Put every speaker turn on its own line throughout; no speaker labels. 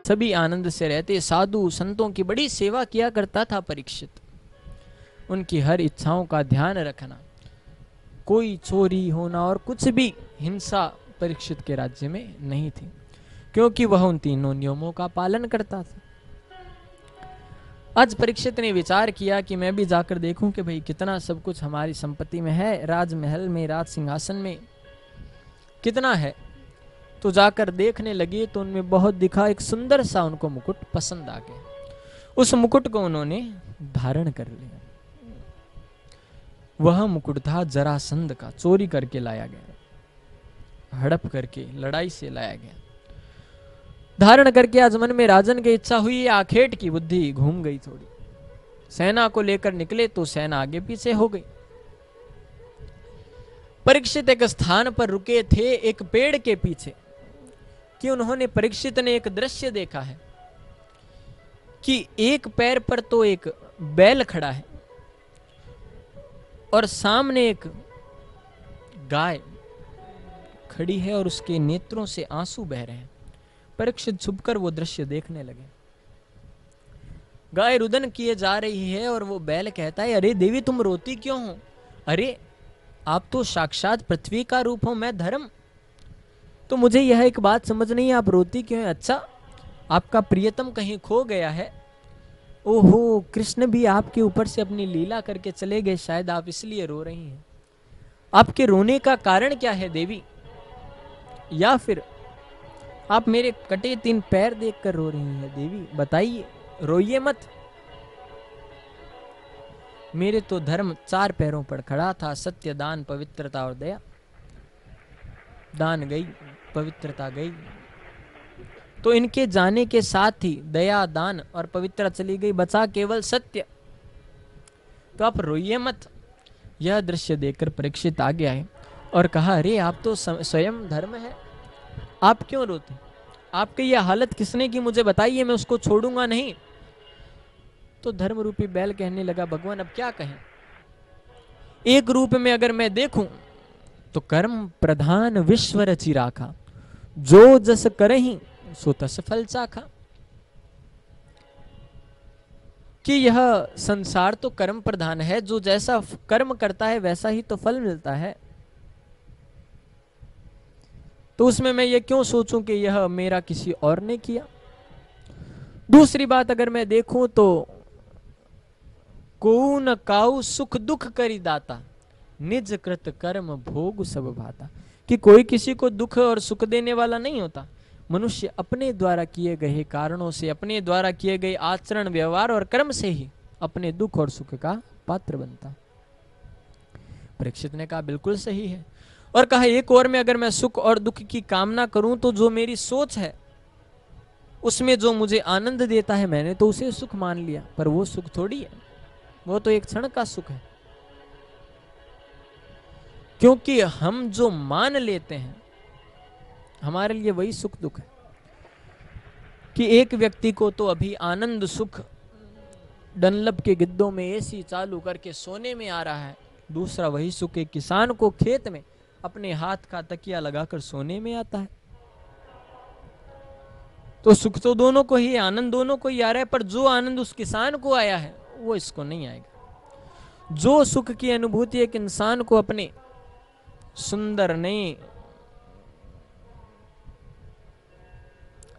सभी आनंद से रहते। साधु संतों की बड़ी सेवा किया करता था परीक्षित। उनकी हर इच्छाओं का ध्यान रखना, कोई चोरी होना और कुछ भी हिंसा परीक्षित के राज्य में नहीं थी, क्योंकि वह उन तीनों नियमों का पालन करता था। आज परीक्षित ने विचार किया कि मैं भी जाकर देखूं कि भाई कितना सब कुछ हमारी संपत्ति में है, राजमहल में, राज सिंहासन में कितना है। तो जाकर देखने लगे तो उनमें बहुत दिखा, एक सुंदर सा उनको मुकुट पसंद आ गया। उस मुकुट को उन्होंने धारण कर लिया। वह मुकुट था जरासंध का, चोरी करके लाया गया, हड़प करके, लड़ाई से लाया गया। धारण करके आज मन में राजन की इच्छा हुई, आखेट की बुद्धि घूम गई थोड़ी। सेना को लेकर निकले तो सेना आगे पीछे हो गई। परीक्षित एक स्थान पर रुके थे, एक पेड़ के पीछे, कि उन्होंने, परीक्षित ने एक दृश्य देखा है कि एक पैर पर तो एक बैल खड़ा है और सामने एक गाय खड़ी है और उसके नेत्रों से आंसू बह रहे हैं। परीक्षित छुपकर वो दृश्य देखने लगे। गाय रुदन किए जा रही है और वो बैल कहता है, अरे देवी तुम रोती क्यों हो? अरे आप तो साक्षात पृथ्वी का रूप हो, मैं धर्म। तो मुझे यह एक बात समझ नहीं, आप रोती क्यों है? अच्छा, आपका प्रियतम कहीं खो गया है? ओहो, कृष्ण भी आपके ऊपर से अपनी लीला करके चले गए, शायद आप इसलिए रो रही हैं। आपके रोने का कारण क्या है देवी? या फिर आप मेरे कटे 3 पैर देखकर रो रही हैं? देवी बताइए, रोइए मत। मेरे तो धर्म 4 पैरों पर खड़ा था, सत्य, दान, पवित्रता और दया। दान गई, पवित्रता गई, तो इनके जाने के साथ ही दया, दान और पवित्रता चली गई, बचा केवल सत्य। तो आप रोइए मत। यह दृश्य देखकर परीक्षित आ गया है और कहा, अरे आप तो स्वयं धर्म है, आप क्यों रोते? आपकी यह हालत किसने की, मुझे बताइए, मैं उसको छोड़ूंगा नहीं। तो धर्म रूपी बैल कहने लगा, भगवान अब क्या कहें, एक रूप में अगर मैं देखूं तो कर्म प्रधान विश्व रचि राखा, जो जस करहि सो तस फल चाखा। कि यह संसार तो कर्म प्रधान है, जो जैसा कर्म करता है वैसा ही तो फल मिलता है। तो उसमें मैं ये क्यों सोचूं कि यह मेरा किसी और ने किया। दूसरी बात अगर मैं देखूं तो को न काऊ सुख दुख करी दाता, निज कृत कर्म भोग सब भाता। कि कोई किसी को दुख और सुख देने वाला नहीं होता। मनुष्य अपने द्वारा किए गए कारणों से, अपने द्वारा किए गए आचरण, व्यवहार और कर्म से ही अपने दुख और सुख का पात्र बनता। परीक्षित ने कहा बिल्कुल सही है, और कहा एक और में अगर मैं सुख और दुख की कामना करूं तो जो मेरी सोच है उसमें जो मुझे आनंद देता है, मैंने तो उसे सुख मान लिया, पर वो सुख थोड़ी है, वो तो एक क्षण का सुख है। क्योंकि हम जो मान लेते हैं हमारे लिए वही सुख दुख है। कि एक व्यक्ति को तो अभी आनंद सुख डनलप के गिद्धों में एसी चालू करके सोने में आ रहा है, दूसरा वही सुख एक किसान को खेत में अपने हाथ का तकिया लगाकर सोने में आता है। तो सुख तो दोनों को ही, आनंद दोनों को ही आ रहा है, पर जो आनंद उस किसान को आया है वो इसको नहीं आएगा। जो सुख की अनुभूति एक इंसान को अपने सुंदर नए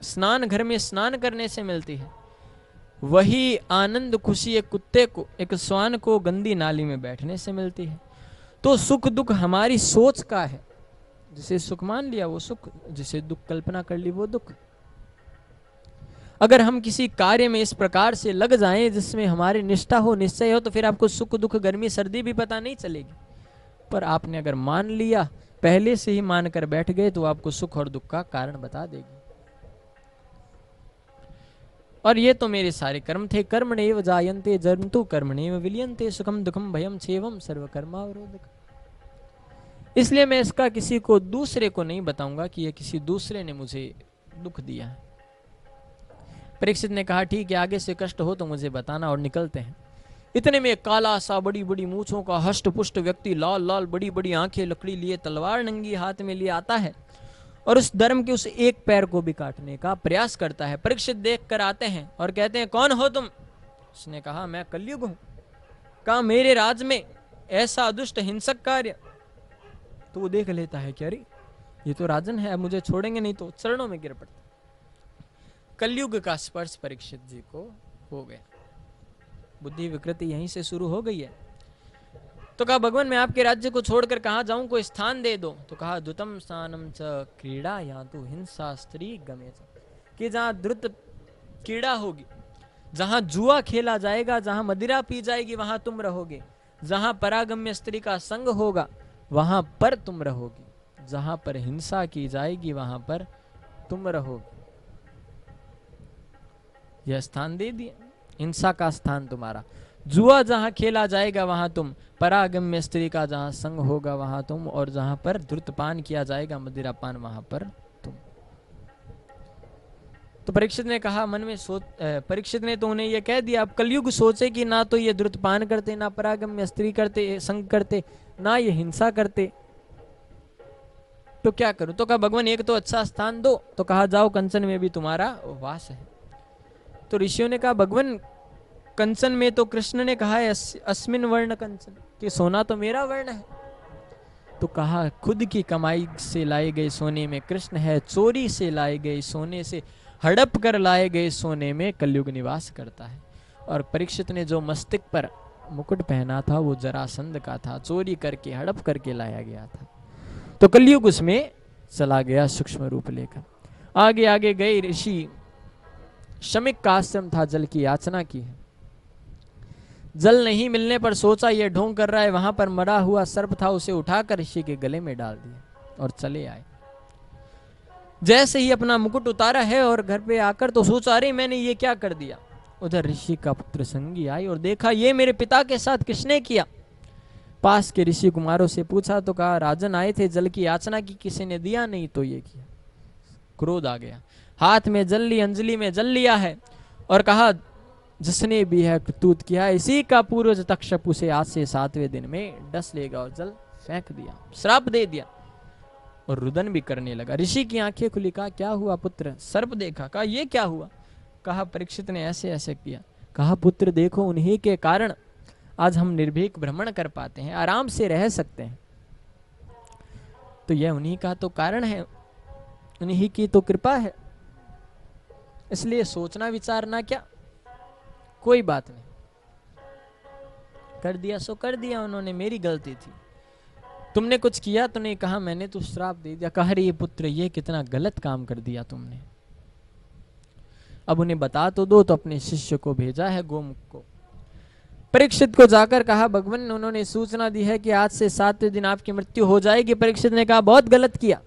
स्नान घर में स्नान करने से मिलती है, वही आनंद खुशी एक कुत्ते को, एक श्वान को गंदी नाली में बैठने से मिलती है। तो सुख दुख हमारी सोच का है। जिसे सुख मान लिया वो सुख, जिसे दुख कल्पना कर ली वो दुख। अगर हम किसी कार्य में इस प्रकार से लग जाएं जिसमें हमारी निष्ठा हो, निश्चय हो, तो फिर आपको सुख दुख, गर्मी सर्दी भी पता नहीं चलेगी। पर आपने अगर मान लिया, पहले से ही मानकर बैठ गए, तो आपको सुख और दुख का कारण बता देगी। और ये तो मेरे सारे कर्म थे, कर्मणेव जायन्ते जन्तु कर्मणेव विलीयन्ते, सुखम दुखम भयम छेवम सर्वकर्मावरोधक। इसलिए मैं इसका किसी को दूसरे को नहीं बताऊंगा कि ये किसी दूसरे ने मुझे दुख दिया है। परीक्षित ने कहा ठीक है, आगे से कष्ट हो तो मुझे बताना, और निकलते हैं। इतने में काला सा बड़ी बड़ी मूछों का हष्ट पुष्ट व्यक्ति, लाल लाल बड़ी बड़ी आंखें, लकड़ी लिए, तलवार नंगी हाथ में लिए आता है और उस धर्म के उस एक पैर को भी काटने का प्रयास करता है। परीक्षित देख कर आते हैं और कहते हैं कौन हो तुम? उसने कहा मैं कलयुग हूं। कहा मेरे राज में ऐसा दुष्ट हिंसक कार्य। तो वो देख लेता है कि अरे ये तो राजन है, अब मुझे छोड़ेंगे नहीं, तो चरणों में गिर पड़ता। कलयुग का स्पर्श परीक्षित जी को हो गया, बुद्धि विकृति यहीं से शुरू हो गई है। तो कहा भगवान मैं आपके राज्य को छोड़कर कहाँ जाऊं, कोई स्थान दे दो। तो कहा द्रुतम स्थानम च क्रीड़ा या तो हिंसा स्त्री गमे च, कि जहां द्रुत क्रीड़ा होगी, जहां जुआ खेला जाएगा, जहां मदिरा पी जाएगी, वहां तुम रहोगे। जहां परागम्य स्त्री का संग होगा वहां पर तुम रहोगे। जहां पर हिंसा की जाएगी वहां पर तुम रहोगे। यह स्थान दे दिया, हिंसा का स्थान तुम्हारा। जुआ जहां खेला जाएगा वहां तुम, परागम्य स्त्री का जहां संग होगा वहां तुम, और जहां पर द्रुतपान किया जाएगा, मदिरापान, वहां पर तुम। तो परीक्षित ने कहा मन में सोच, परीक्षित ने तो उन्हें यह कह दिया, अब कलयुग सोचे कि ना तो ये द्रुतपान करते, ना परागम्य स्त्री करते, संग करते, ना ये हिंसा करते, तो क्या करूं? तो कहा भगवान एक तो अच्छा स्थान दो। तो कहा जाओ कंचन में भी तुम्हारा वास है। तो ऋषियों ने कहा भगवान कंचन में तो कृष्ण ने कहा है अस्मिन वर्ण कंचन, कि सोना तो मेरा वर्ण है। तो कहा खुद की कमाई से लाए गए सोने में कृष्ण है, चोरी से लाए गए सोने से, हड़प कर लाए गए सोने में कलयुग निवास करता है। और परीक्षित ने जो मस्तिष्क पर मुकुट पहना था वो जरासंध का था, चोरी करके हड़प करके लाया गया था। तो कलयुग उसमें चला गया सूक्ष्म रूप लेकर। आगे आगे गए ऋषि, शमिक का आश्रम था, जल की याचना की है। जल नहीं मिलने पर सोचा ये ढोंग कर रहा है, वहां पर मरा हुआ सर्प था, उसे उठाकर ऋषि के गले में डाल दिया और चले आए। जैसे ही अपना मुकुट उतारा है और घर पे आकर तो सोचा अरे मैंने ये क्या कर दिया। उधर ऋषि का पुत्र संगी आई और देखा ये मेरे पिता के साथ किसने किया। पास के ऋषि कुमारों से पूछा तो कहा राजन आए थे, जल की याचना की, किसी ने दिया नहीं तो ये किया। क्रोध आ गया, हाथ में जल ली, अंजलि में जल लिया है और कहा जिसने भी है करतूत किया इसी का पूर्वज तक्षप उसे आज से 7वें दिन में डस लेगा, और जल फेंक दिया, श्राप दे दिया और रुदन भी करने लगा। ऋषि की आंखें खुली, कहा क्या हुआ पुत्र? सर्प देखा, कहा ये क्या हुआ? कहा परीक्षित ने ऐसे ऐसे किया। कहा पुत्र देखो उन्हीं के कारण आज हम निर्भीक भ्रमण कर पाते हैं, आराम से रह सकते हैं। तो यह उन्हीं का तो कारण है, उन्हीं की तो कृपा है, इसलिए सोचना विचारना क्या, कोई बात नहीं, कर दिया सो कर दिया उन्होंने, मेरी गलती थी। तुमने कुछ किया तो नहीं, कहा मैंने तो श्राप दे दिया। कहा रे पुत्र ये कितना गलत काम कर दिया तुमने, अब उन्हें बता तो दो। तो अपने शिष्य को भेजा है गोमुख को, परीक्षित को जाकर कहा भगवान उन्होंने सूचना दी है कि आज से 7वें दिन आपकी मृत्यु हो जाएगी। परीक्षित ने कहा बहुत गलत किया,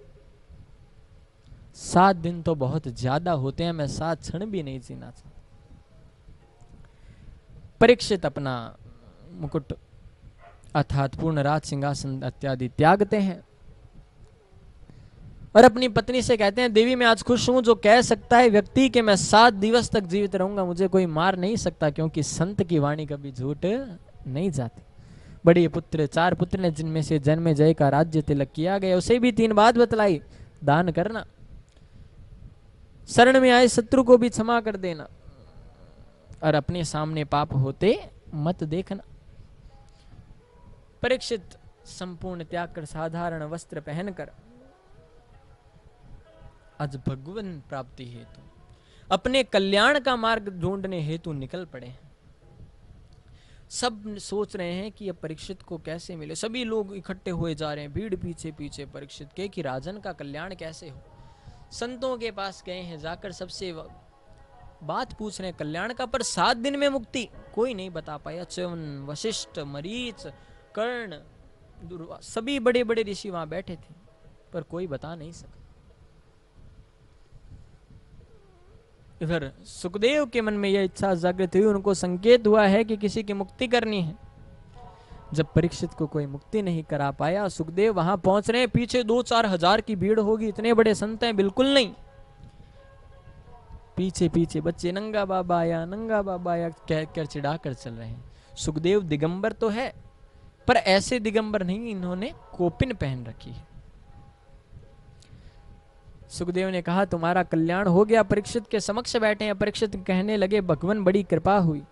7 दिन तो बहुत ज्यादा होते हैं, मैं 7 क्षण भी नहीं जीना चाहता। परीक्षित अपना मुकुट अर्थात पूर्ण राज सिंहासन इत्यादि त्यागते हैं और अपनी पत्नी से कहते हैं देवी मैं आज खुश हूं, जो कह सकता है व्यक्ति कि मैं 7 दिवस तक जीवित रहूंगा, मुझे कोई मार नहीं सकता, क्योंकि संत की वाणी कभी झूठ नहीं जाती। बड़े पुत्र 4 पुत्र ने, जिनमें से जन्मेजय का राज्य तिलक किया गया, उसे भी 3 बात बतलाई, दान करना, शरण में आए शत्रु को भी क्षमा कर देना, और अपने सामने पाप होते मत देखना। परीक्षित संपूर्ण त्याग कर साधारण वस्त्र पहनकर आज भगवान प्राप्ति हेतु अपने कल्याण का मार्ग ढूंढने हेतु निकल पड़े हैं। सब सोच रहे हैं कि ये परीक्षित को कैसे मिले, सभी लोग इकट्ठे हुए जा रहे हैं, भीड़ पीछे पीछे परीक्षित के कि राजन का कल्याण कैसे हो। संतों के पास गए हैं, जाकर सबसे बात पूछ रहे हैं कल्याण का, पर 7 दिन में मुक्ति कोई नहीं बता पाया। च्यवन, वशिष्ठ, मरीच, कर्ण, सभी बड़े बड़े ऋषि वहां बैठे थे, पर कोई बता नहीं सका। इधर सुखदेव के मन में यह इच्छा जागृत हुई, उनको संकेत हुआ है कि किसी की मुक्ति करनी है। जब परीक्षित को कोई मुक्ति नहीं करा पाया, सुखदेव वहां पहुंच रहे हैं, पीछे 2-4 हजार की भीड़ होगी, इतने बड़े संत हैं, बिल्कुल नहीं। पीछे पीछे बच्चे नंगा बाबा आया कहकर चिढ़ा कर चल रहे हैं। सुखदेव दिगंबर तो है, पर ऐसे दिगंबर नहीं, इन्होंने कोपिन पहन रखी है। सुखदेव ने कहा तुम्हारा कल्याण हो गया। परीक्षित के समक्ष बैठे हैं। परीक्षित कहने लगे भगवान बड़ी कृपा हुई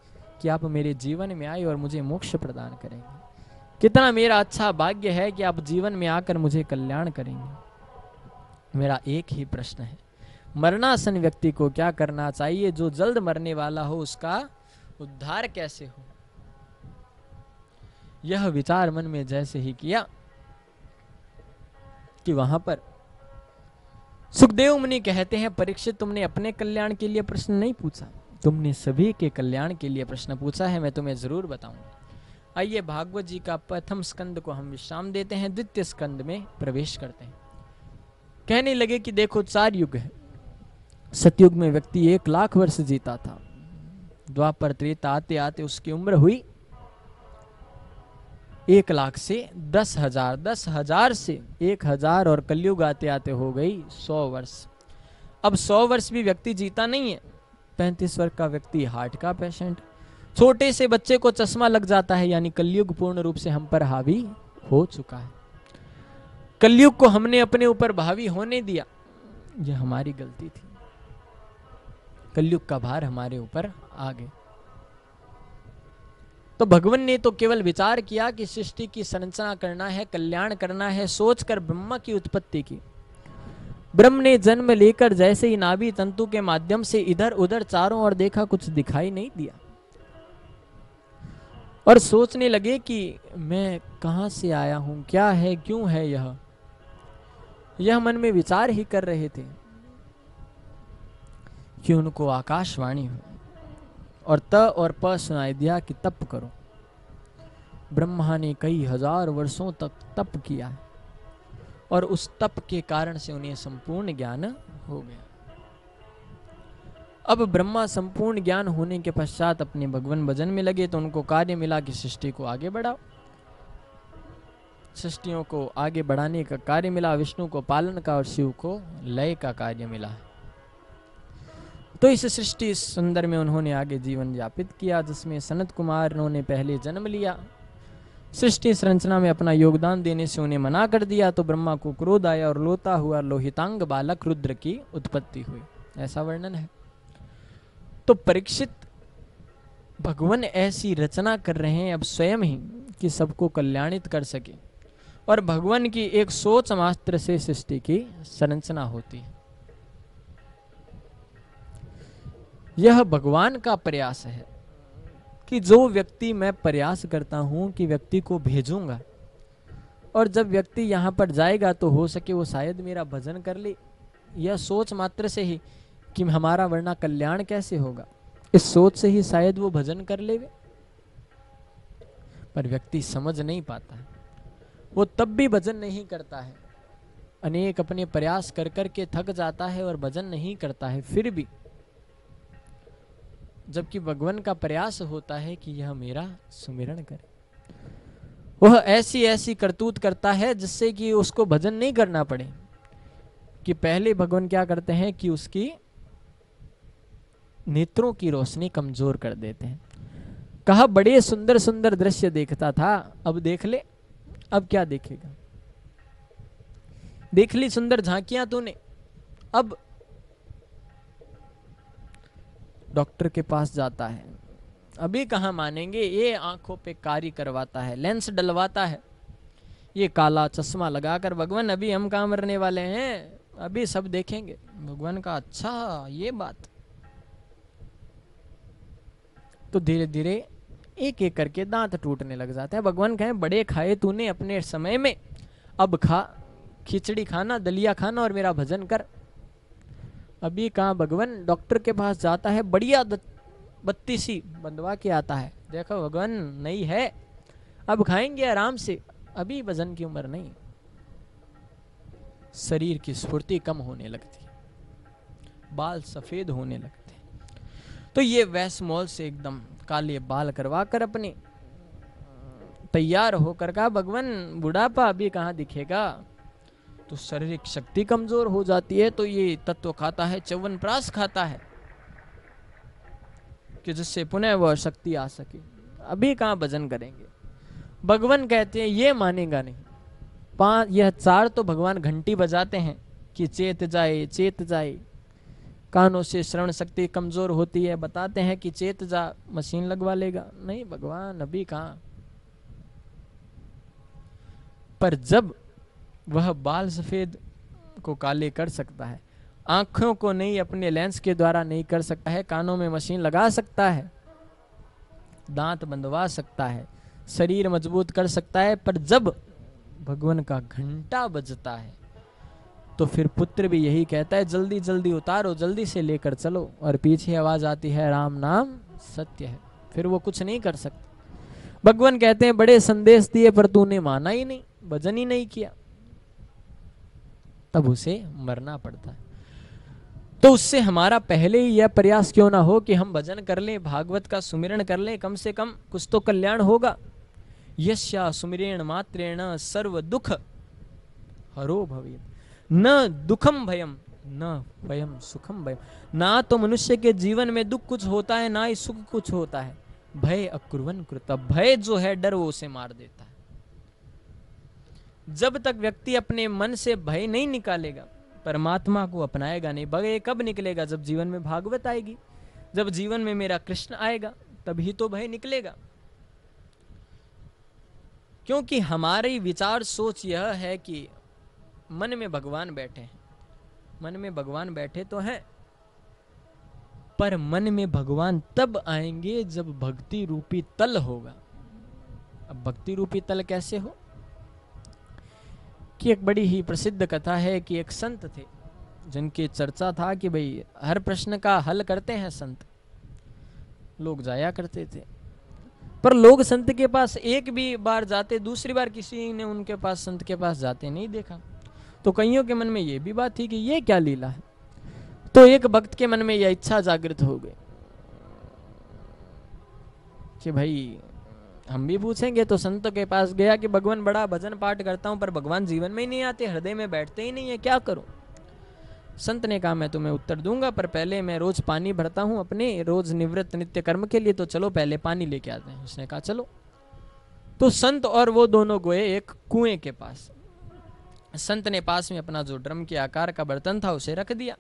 कि आप मेरे जीवन में आए और मुझे मोक्ष प्रदान करेंगे। कितना मेरा अच्छा भाग्य है कि आप जीवन में आकर मुझे कल्याण करेंगे। मेरा एक ही प्रश्न है, मरणासन व्यक्ति को क्या करना चाहिए? जो जल्द मरने वाला हो उसका उद्धार कैसे हो? यह विचार मन में जैसे ही किया कि वहां पर सुखदेव मुनि कहते हैं परीक्षित तुमने अपने कल्याण के लिए प्रश्न नहीं पूछा, तुमने सभी के कल्याण के लिए प्रश्न पूछा है। मैं तुम्हें जरूर बताऊंगा। आइए भागवत जी का प्रथम स्कंद को हम विश्राम देते हैं, द्वितीय स्कंद में प्रवेश करते हैं। कहने लगे कि देखो 4 युग है। सतयुग में व्यक्ति 1 लाख वर्ष जीता था। द्वापर त्रेता आते आते उसकी उम्र हुई 1 लाख से 10,000, 10,000 से 1,000 और कलयुग आते आते हो गई 100 वर्ष। अब 100 वर्ष भी व्यक्ति जीता नहीं है। 35 वर्ष का व्यक्ति हार्ट का पेशेंट, छोटे से बच्चे को चश्मा लग जाता है, यानी कलयुग पूर्ण रूप से हम पर हावी हो चुका है। कलयुग को हमने अपने ऊपर हावी होने दिया, यह हमारी गलती थी। कलयुग का भार हमारे ऊपर आ गया। तो भगवान ने तो केवल विचार किया कि सृष्टि की संरचना करना है, कल्याण करना है, सोचकर ब्रह्मा की उत्पत्ति की। ब्रह्म ने जन्म लेकर जैसे ही नाभि तंतु के माध्यम से इधर उधर चारों ओर देखा, कुछ दिखाई नहीं दिया और सोचने लगे कि मैं कहां से आया हूं, क्या है, क्यों है यह मन में विचार ही कर रहे थे कि उनको आकाशवाणी हुई और त और प सुनाई दिया कि तप करो। ब्रह्मा ने कई 1000 वर्षों तक तप किया है और उस तप के कारण से उन्हें संपूर्ण ज्ञान हो गया। अब ब्रह्मा संपूर्ण ज्ञान होने के पश्चात अपने भगवान भजन में लगे, तो उनको कार्य मिला कि सृष्टि को आगे बढ़ाओ। सृष्टियों को आगे बढ़ाने का कार्य मिला। विष्णु को पालन का और शिव को लय का कार्य मिला। तो इस सृष्टि सुंदर में उन्होंने आगे जीवन यापित किया, जिसमें सनत कुमार उन्होंने पहले जन्म लिया। सृष्टि संरचना में अपना योगदान देने से उन्हें मना कर दिया, तो ब्रह्मा को क्रोध आया और लोता हुआ लोहितांग बालक रुद्र की उत्पत्ति हुई। ऐसा वर्णन है। तो परीक्षित भगवान ऐसी रचना कर रहे हैं अब स्वयं ही कि सबको कल्याणित कर सके, और भगवान की एक सोच मात्र से सृष्टि की संरचना होती है। यह भगवान का प्रयास है कि जो व्यक्ति मैं प्रयास करता हूं कि व्यक्ति को भेजूंगा, और जब व्यक्ति यहां पर जाएगा तो हो सके वो शायद मेरा भजन कर ले। यह सोच मात्र से ही कि हमारा वरना कल्याण कैसे होगा, इस सोच से ही शायद वो भजन कर लेवे। पर व्यक्ति समझ नहीं पाता है, वो तब भी भजन नहीं करता है। अनेक अपने प्रयास कर कर के थक जाता है और भजन नहीं करता है फिर भी, जबकि भगवान का प्रयास होता है कि यह मेरा सुमिरन करे। वह ऐसी ऐसी करतूत करता है जिससे कि उसको भजन नहीं करना पड़े। कि पहले भगवान क्या करते हैं कि उसकी नेत्रों की रोशनी कमजोर कर देते हैं। कहा बड़े सुंदर सुंदर दृश्य देखता था, अब देख ले। अब क्या देखेगा? देख ली सुंदर झांकियां तूने, अब डॉक्टर के पास जाता है, अभी कहां मानेंगे। ये आंखों पे कार्य करवाता है, लेंस डलवाता है, ये काला चश्मा लगाकर भगवान अभी हम कहां मरने वाले हैं, अभी सब देखेंगे। भगवान का अच्छा ये बात। तो धीरे धीरे एक एक करके दांत टूटने लग जाते हैं। भगवान कहें बड़े खाए तूने अपने समय में, अब खा, खिचड़ी खाना, दलिया खाना और मेरा भजन कर। अभी कहाँ भगवान डॉक्टर के पास जाता है, बढ़िया बत्ती सी बंधवा के आता है। देखो भगवान नहीं है, अब खाएंगे आराम से, अभी भजन की उम्र नहीं। शरीर की स्फूर्ति कम होने लगती है, बाल सफेद होने लगते हैं। तो ये वैश्मोल से एकदम काले बाल करवा कर अपने तैयार होकर कहा भगवान बुढ़ापा अभी कहाँ दिखेगा। तो शारीरिक शक्ति कमजोर हो जाती है, तो ये तत्व खाता है, च्यवनप्राश खाता है कि जिससे पुनः वह शक्ति आ सके। अभी कहाँ भजन करेंगे। भगवान कहते हैं ये मानेगा नहीं। यह 4 तो भगवान घंटी बजाते हैं कि चेत जाए चेत जाए, कानों से श्रवण शक्ति कमजोर होती है, बताते हैं कि चेत जा, मशीन लगवा लेगा। नहीं भगवान, अभी कहाँ। पर जब वह बाल सफेद को काले कर सकता है, आंखों को नहीं अपने लेंस के द्वारा नहीं कर सकता है, कानों में मशीन लगा सकता है, दांत बंधवा सकता है, शरीर मजबूत कर सकता है, पर जब भगवान का घंटा बजता है तो फिर पुत्र भी यही कहता है, जल्दी जल्दी उतारो, जल्दी से लेकर चलो, और पीछे आवाज आती है राम नाम सत्य है। फिर वो कुछ नहीं कर सकते। भगवान कहते हैं बड़े संदेश दिए पर तूने माना ही नहीं, भजन ही नहीं किया, तब उसे मरना पड़ता है। तो उससे हमारा पहले ही यह प्रयास क्यों ना हो कि हम भजन कर लें, भागवत का सुमिरन कर लें, कम से कम कुछ तो कल्याण होगा। यस्या सुमिरेण मात्रेण सर्व दुख हरो भवेत्, न दुखम भयम न भयम सुखम भयम। ना तो मनुष्य के जीवन में दुख कुछ होता है, ना ही सुख कुछ होता है। भय अकुर्वन कृत, भय जो है डर, वो उसे मार देता है। जब तक व्यक्ति अपने मन से भय नहीं निकालेगा, परमात्मा को अपनाएगा नहीं। भय कब निकलेगा? जब जीवन में भागवत आएगी, जब जीवन में मेरा कृष्ण आएगा, तभी तो भय निकलेगा। क्योंकि हमारी विचार सोच यह है कि मन में भगवान बैठे हैं, मन में भगवान बैठे तो हैं, पर मन में भगवान तब आएंगे जब भक्ति रूपी तल होगा। अब भक्ति रूपी तल कैसे हो? कि एक बड़ी ही प्रसिद्ध कथा है कि एक संत थे जिनकी चर्चा था कि भाई हर प्रश्न का हल करते हैं संत, लोग जाया करते थे। पर लोग संत के पास एक भी बार जाते, दूसरी बार किसी ने उनके पास, संत के पास जाते नहीं देखा। तो कईयों के मन में ये भी बात थी कि ये क्या लीला है। तो एक भक्त के मन में यह इच्छा जागृत हो गई कि भाई हम भी पूछेंगे। तो संतों के पास गया कि भगवान बड़ा भजन पाठ करता हूं, पर भगवान जीवन में ही नहीं आते, हृदय में बैठते ही नहीं है, क्या करूं? संत ने कहा मैं तुम्हें उत्तर दूंगा, पर पहले मैं रोज पानी भरता हूं अपने रोज निवृत्त नित्य कर्म के लिए, तो चलो पहले पानी लेके आते हैं। उसने कहा चलो। तो संत और वो दोनों गए एक कुएं के पास। संत ने पास में अपना जो ड्रम के आकार का बर्तन था उसे रख दिया,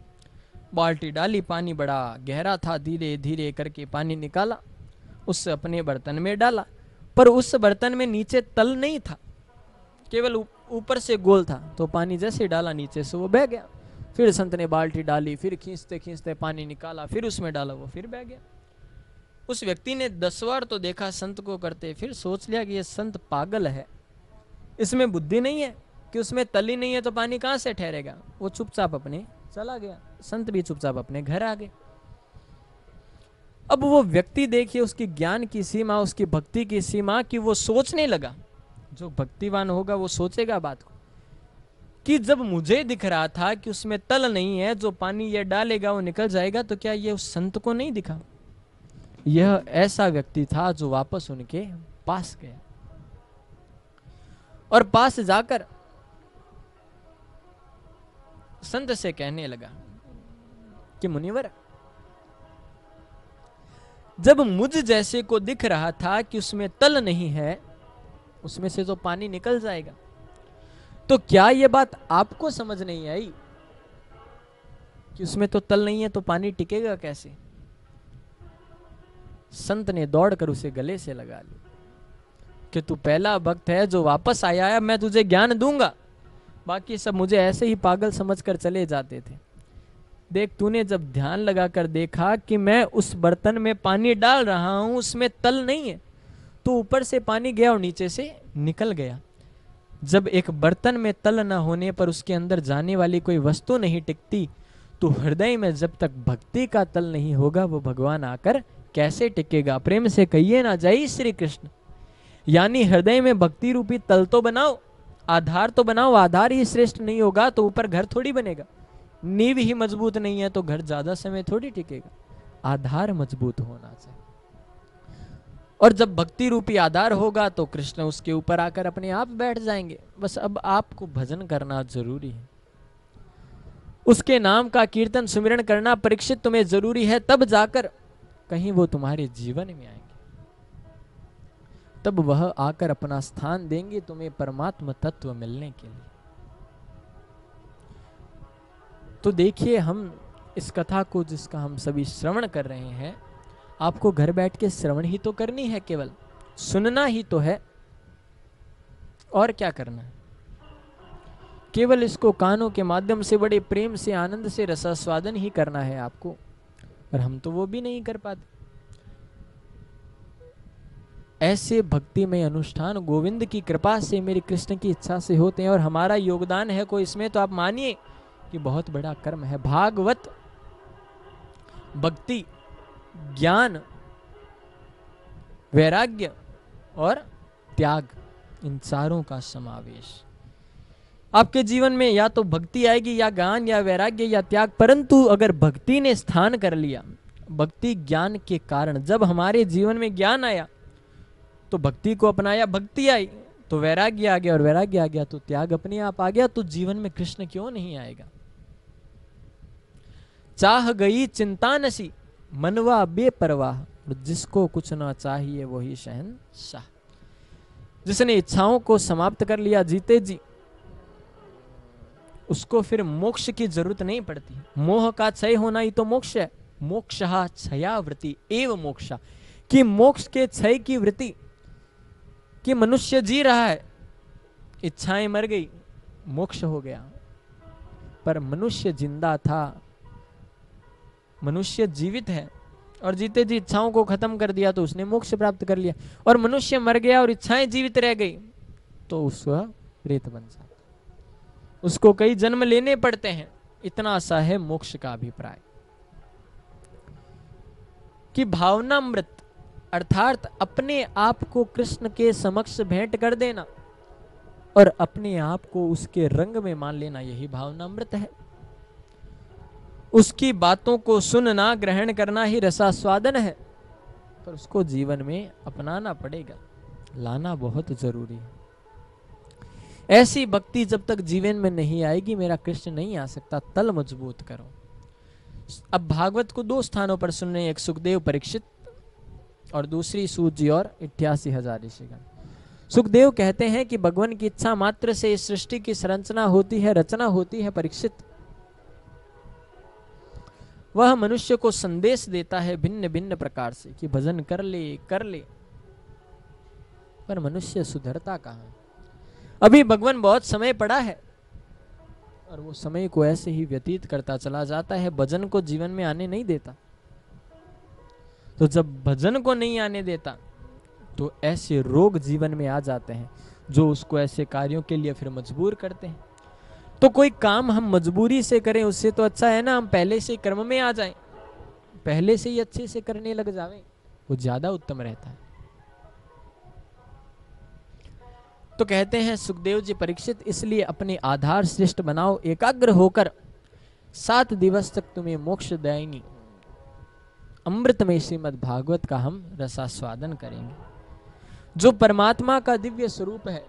बाल्टी डाली, पानी बड़ा गहरा था, धीरे धीरे करके पानी निकाला, उससे अपने बर्तन में डाला। पर उस बर्तन में नीचे तल नहीं था, केवल ऊपर से गोल था। तो पानी जैसे डाला नीचे से वो बह गया। फिर संत ने बाल्टी डाली, फिर खींचते खींचते पानी निकाला, फिर उसमें डाला, वो फिर बह गया। उस व्यक्ति ने 10 बार तो देखा संत को करते, फिर सोच लिया कि ये संत पागल है, इसमें बुद्धि नहीं है कि उसमें तली नहीं है तो पानी कहां से ठहरेगा। वो चुपचाप अपने चला गया, संत भी चुपचाप अपने घर आ गए। अब वो व्यक्ति देखिए, उसकी ज्ञान की सीमा, उसकी भक्ति की सीमा, कि वो सोचने लगा। जो भक्तिवान होगा वो सोचेगा बात को, कि जब मुझे दिख रहा था कि उसमें तल नहीं है, जो पानी ये डालेगा वो निकल जाएगा, तो क्या ये उस संत को नहीं दिखा? यह ऐसा व्यक्ति था जो वापस उनके पास गया और पास जाकर संत से कहने लगा कि मुनिवर, जब मुझ जैसे को दिख रहा था कि उसमें तल नहीं है, उसमें से तो पानी निकल जाएगा, तो क्या यह बात आपको समझ नहीं आई कि उसमें तो तल नहीं है तो पानी टिकेगा कैसे? संत ने दौड़कर उसे गले से लगा लिया कि तू पहला भक्त है जो वापस आया है, मैं तुझे ज्ञान दूंगा। बाकी सब मुझे ऐसे ही पागल समझकर चले जाते थे। देख, तूने जब ध्यान लगाकर देखा कि मैं उस बर्तन में पानी डाल रहा हूं, उसमें तल नहीं है, तो ऊपर से पानी गया और नीचे से निकल गया। जब एक बर्तन में तल न होने पर उसके अंदर जाने वाली कोई वस्तु नहीं टिकती, तो हृदय में जब तक भक्ति का तल नहीं होगा, वो भगवान आकर कैसे टिकेगा? प्रेम से कहिए ना, जय श्री कृष्ण। यानी हृदय में भक्ति रूपी तल तो बनाओ, आधार तो बनाओ। आधार ही श्रेष्ठ नहीं होगा तो ऊपर घर थोड़ी बनेगा। नींव ही मजबूत नहीं है तो घर ज्यादा समय थोड़ी टिकेगा। आधार मजबूत होना चाहिए, और जब भक्ति रूपी आधार होगा तो कृष्ण उसके ऊपर आकर अपने आप बैठ जाएंगे। बस अब आपको भजन करना जरूरी है, उसके नाम का कीर्तन सुमिरन करना परीक्षित तुम्हें जरूरी है, तब जाकर कहीं वो तुम्हारे जीवन में आएंगे, तब वह आकर अपना स्थान देंगे तुम्हें परमात्मा तत्व मिलने के लिए। तो देखिए, हम इस कथा को जिसका हम सभी श्रवण कर रहे हैं, आपको घर बैठ के श्रवण ही तो करनी है, केवल सुनना ही तो है, और क्या करना है। केवल इसको कानों के माध्यम से बड़े प्रेम से, आनंद से रसास्वादन ही करना है आपको, और हम तो वो भी नहीं कर पाते। ऐसे भक्तिमय अनुष्ठान गोविंद की कृपा से, मेरे कृष्ण की इच्छा से होते हैं, और हमारा योगदान है कोई इसमें, तो आप मानिए कि बहुत बड़ा कर्म है। भागवत, भक्ति, ज्ञान, वैराग्य और त्याग, इन चारों का समावेश आपके जीवन में। या तो भक्ति आएगी, या ज्ञान, या वैराग्य, या त्याग। परंतु अगर भक्ति ने स्थान कर लिया, भक्ति ज्ञान के कारण, जब हमारे जीवन में ज्ञान आया तो भक्ति को अपनाया, भक्ति आई तो वैराग्य आ गया, और वैराग्य आ गया तो त्याग अपने आप आ गया। तो जीवन में कृष्ण क्यों नहीं आएगा। चाह गई चिंता नसी, मनवा बेपरवाह, जिसको कुछ ना चाहिए वही शहंशाह। जिसने इच्छाओं को समाप्त कर लिया जीते जी, उसको फिर मोक्ष की जरूरत नहीं पड़ती। मोह का क्षय होना ही तो मोक्ष है। मोक्षः क्षयावृत्ति एव मोक्षा, कि मोक्ष के क्षय की वृत्ति, कि मनुष्य जी रहा है, इच्छाएं मर गई, मोक्ष हो गया। पर मनुष्य जिंदा था, मनुष्य जीवित है, और जीते जी इच्छाओं को खत्म कर दिया तो उसने मोक्ष प्राप्त कर लिया। और मनुष्य मर गया और इच्छाएं जीवित रह गई तो उसका प्रेत बन जाता, उसको कई जन्म लेने पड़ते हैं। इतना सा है मोक्ष का अभिप्राय, कि भावनामृत अर्थात अपने आप को कृष्ण के समक्ष भेंट कर देना और अपने आप को उसके रंग में मान लेना, यही भावनामृत है। उसकी बातों को सुनना, ग्रहण करना ही रसास्वादन है, पर उसको जीवन में अपनाना पड़ेगा, लाना बहुत जरूरी है। ऐसी भक्ति जब तक जीवन में नहीं आएगी, मेरा कृष्ण नहीं आ सकता। तल मजबूत करो। अब भागवत को दो स्थानों पर सुन रहे हैं, एक सुखदेव परीक्षित और दूसरी सूत जी और 88,000 ऋषिगण। सुखदेव कहते हैं कि भगवान की इच्छा मात्र से इस सृष्टि की संरचना होती है, रचना होती है। परीक्षित, वह मनुष्य को संदेश देता है भिन्न भिन्न प्रकार से कि भजन कर ले, कर ले, पर मनुष्य सुधरता कहां। अभी भगवान बहुत समय पड़ा है और वो समय को ऐसे ही व्यतीत करता चला जाता है, भजन को जीवन में आने नहीं देता। तो जब भजन को नहीं आने देता तो ऐसे रोग जीवन में आ जाते हैं जो उसको ऐसे कार्यों के लिए फिर मजबूर करते हैं। तो कोई काम हम मजबूरी से करें, उससे तो अच्छा है ना हम पहले से कर्म में आ जाएं, पहले से ही अच्छे से करने लग जावें, वो ज्यादा उत्तम रहता है। तो कहते हैं सुखदेव जी, परीक्षित, इसलिए अपने आधार श्रेष्ठ बनाओ, एकाग्र होकर 7 दिवस तक तुम्हें मोक्ष देंगी अमृतमय श्रीमद् भागवत का हम रसास्वादन करेंगे, जो परमात्मा का दिव्य स्वरूप है।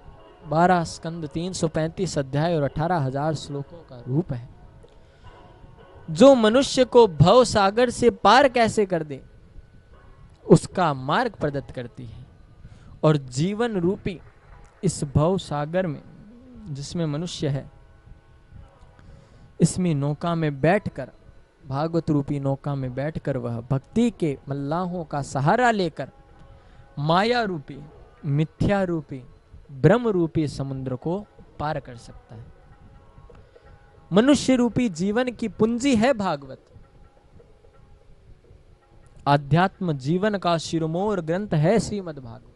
12 स्कंद, 335 अध्याय और 18,000 श्लोकों का रूप है, जो मनुष्य को भव सागर से पार कैसे कर दे उसका मार्ग प्रदत्त करती है। और जीवन रूपी इस भव सागर में जिसमें मनुष्य है, इसमें नौका में बैठकर, भागवत रूपी नौका में बैठकर वह भक्ति के मल्लाहों का सहारा लेकर माया रूपी, मिथ्या रूपी, ब्रह्म रूपी समुद्र को पार कर सकता है। मनुष्य रूपी जीवन की पूंजी है भागवत। आध्यात्म जीवन का शिरोमोर ग्रंथ है श्रीमद् भागवत।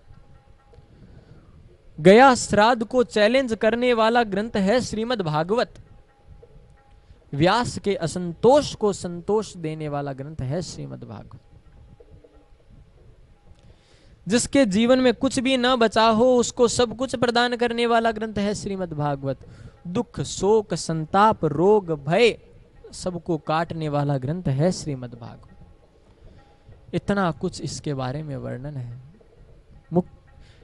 गया श्राद्ध को चैलेंज करने वाला ग्रंथ है श्रीमद् भागवत। व्यास के असंतोष को संतोष देने वाला ग्रंथ है श्रीमद् भागवत। जिसके जीवन में कुछ भी न बचा हो उसको सब कुछ प्रदान करने वाला ग्रंथ है श्रीमद् भागवत। दुख, शोक, संताप, रोग, भय सबको काटने वाला ग्रंथ है श्रीमद् भागवत। इतना कुछ इसके बारे में वर्णन है।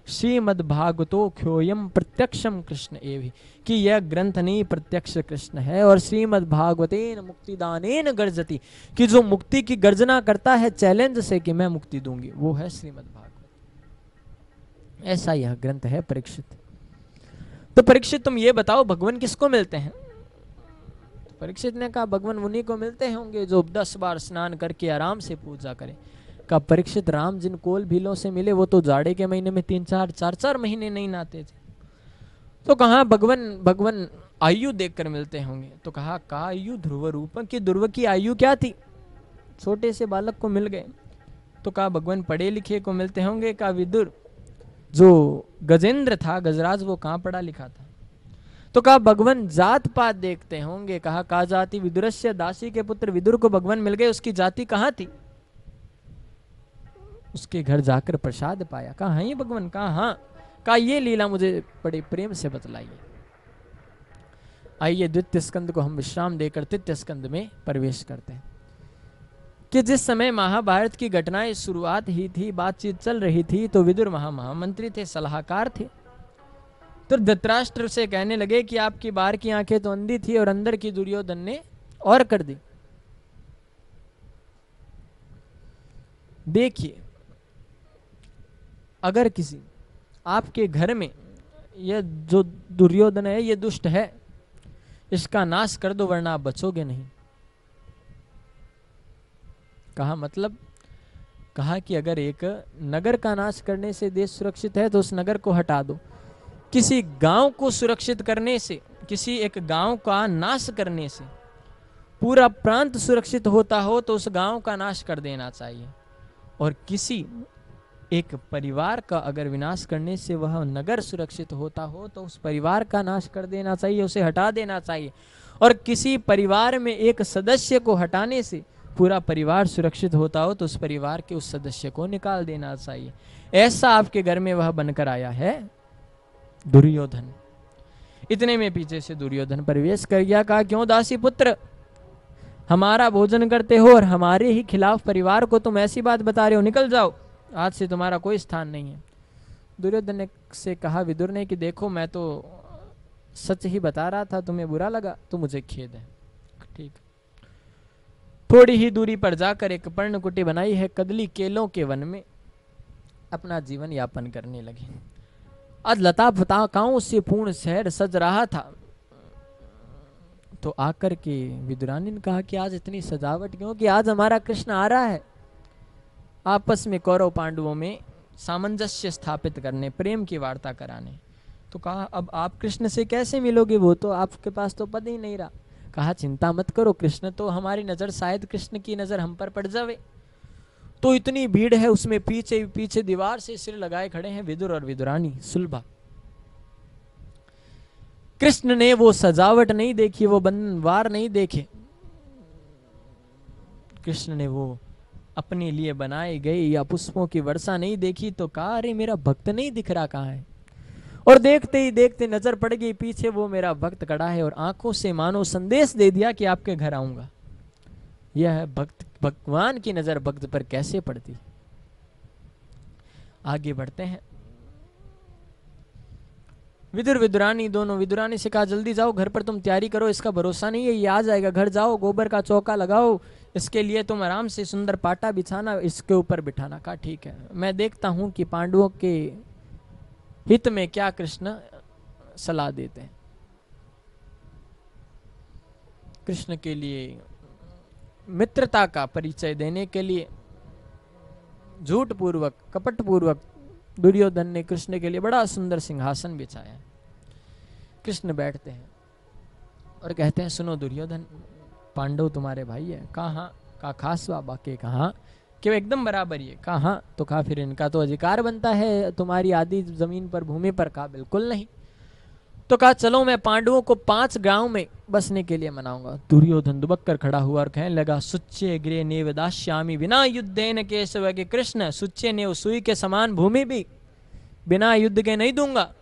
श्रीमद् भागवतो ख्योयम प्रत्यक्षम कृष्ण एवि, कि यह ग्रंथ नहीं प्रत्यक्ष कृष्ण है। और श्रीमद् भागवतेन मुक्तिदानेन गर्जति, कि जो मुक्ति की गर्जना करता है चैलेंज से कि मैं मुक्ति दूंगी, वो है श्रीमद् भागवत। ऐसा यह ग्रंथ है परीक्षित। तो परीक्षित, तुम ये बताओ भगवान किसको मिलते हैं? परीक्षित ने कहा भगवान उन्हीं को मिलते होंगे जो 10 बार स्नान करके आराम से पूजा करें। कहा परीक्षित राम जिन कोल भीलों से मिले वो तो जाड़े के महीने में 3-4 महीने नहीं नहाते थे। तो कहा भगवान आयु देखकर मिलते होंगे। तो कहा का आयु ध्रुव रूप की, ध्रुव की आयु क्या थी, छोटे से बालक को मिल गए। तो कहा भगवान पढ़े लिखे को मिलते होंगे। कहा विदुर जो गजेंद्र था गजराज वो कहाँ पढ़ा लिखा था। तो कहा भगवान जात पात देखते होंगे। कहा का जाति विदुरस्य, दासी के पुत्र विदुर को भगवान मिल गए, उसकी जाति कहाँ थी। उसके घर जाकर प्रसाद पाया। कहा हाँ ये भगवान, कहा हाँ। कहा ये लीला मुझे बड़े प्रेम से बतलाइए। आइए द्वितीय स्कंद को हम विश्राम देकर तृतीय स्कंद में प्रवेश करते हैं कि जिस समय महाभारत की घटनाएं शुरुआत ही थी, बातचीत चल रही थी, तो विदुर महामंत्री थे, सलाहकार थे। तो धृतराष्ट्र से कहने लगे कि आपकी बाहर की आंखें तो अंधी थी और अंदर की दुर्योधन ने और कर दी। देखिए अगर किसी आपके घर में यह जो दुर्योधन है ये दुष्ट है, इसका नाश कर दो वरना आप बचोगे नहीं। कहा मतलब, कहा कि अगर एक नगर का नाश करने से देश सुरक्षित है तो उस नगर को हटा दो। किसी गांव को सुरक्षित करने से, किसी एक गांव का नाश करने से पूरा प्रांत सुरक्षित होता हो तो उस गांव का नाश कर देना चाहिए। और किसी एक परिवार का अगर विनाश करने से वह नगर सुरक्षित होता हो तो उस परिवार का नाश कर देना चाहिए, उसे हटा देना चाहिए। और किसी परिवार में एक सदस्य को हटाने से पूरा परिवार सुरक्षित होता हो तो उस परिवार के उस सदस्य को निकाल देना चाहिए। ऐसा आपके घर में वह बनकर आया है दुर्योधन। इतने में पीछे से दुर्योधन प्रवेश कर गया। कहा क्यों दासी पुत्र, हमारा भोजन करते हो और हमारे ही खिलाफ परिवार को तुम ऐसी बात बता रहे हो, निकल जाओ, आज से तुम्हारा कोई स्थान नहीं है। दुर्योधन ने से कहा विदुर ने कि देखो मैं तो सच ही बता रहा था, तुम्हें बुरा लगा तो मुझे खेद है। ठीक। थोड़ी ही दूरी पर जाकर एक पर्णकुटी बनाई है, कदली केलों के वन में अपना जीवन यापन करने लगे। आज लता पताकाओं से पूर्ण शहर सज रहा था। तो आकर के विदुरानी ने कहा कि आज इतनी सजावट क्यों, कि आज हमारा कृष्ण आ रहा है आपस में कौरव पांडवों में सामंजस्य स्थापित करने, प्रेम की वार्ता कराने। तो कहा अब आप कृष्ण से कैसे मिलोगे, वो तो आपके पास तो पद ही नहीं रहा। कहा चिंता मत करो, कृष्ण तो हमारी नजर, शायद कृष्ण की नजर हम पर पड़ जावे। तो इतनी भीड़ है, उसमें पीछे पीछे दीवार से सिर लगाए खड़े हैं विदुर और विदुरानी सुलभा। कृष्ण ने वो सजावट नहीं देखी, वो बनवार नहीं देखे। कृष्ण ने वो अपने लिए बनाए गए या पुष्पों की वर्षा नहीं देखी। तो कहा अरे मेरा भक्त नहीं दिख रहा कहाँ है। और देखते ही देखते नजर पड़ गई पीछे, वो मेरा भक्त खड़ा है और आंखों से मानो संदेश दे दिया कि आपके घर आऊंगा। यह भक्त, भगवान की नजर भक्त पर कैसे पड़ती। आगे बढ़ते हैं। विदुर विदुरानी दोनों, विदुरानी से कहा जल्दी जाओ घर पर तुम तैयारी करो, इसका भरोसा नहीं है ये आ जाएगा। घर जाओ, गोबर का चौका लगाओ, इसके लिए तुम आराम से सुंदर पाटा बिछाना, इसके ऊपर बिठाना। कहा ठीक है, मैं देखता हूं कि पांडवों के हित में क्या कृष्ण सलाह देते हैं। कृष्ण के लिए मित्रता का परिचय देने के लिए झूठ पूर्वक, कपट पूर्वक दुर्योधन ने कृष्ण के लिए बड़ा सुंदर सिंहासन बिछाया। कृष्ण बैठते हैं और कहते हैं सुनो दुर्योधन, पांडव तुम्हारे भाई है। कहा हाँ। कहा खास बाबा के, कहा कि वो एकदम बराबर ही है। कहा हाँ। तो कहा फिर इनका तो अधिकार बनता है तुम्हारी आदि जमीन पर, भूमि पर। कहा बिल्कुल नहीं। तो कहा चलो मैं पांडवों को 5 गांव में बसने के लिए मनाऊंगा। दुर्योधन दुबक कर खड़ा हुआ और कहने लगा सुच्चे गृह नेव दास्यामि विना युद्धेन केशव के। कृष्ण, सुच्चे नेव सुई के समान भूमि भी बिना युद्ध के नहीं दूंगा।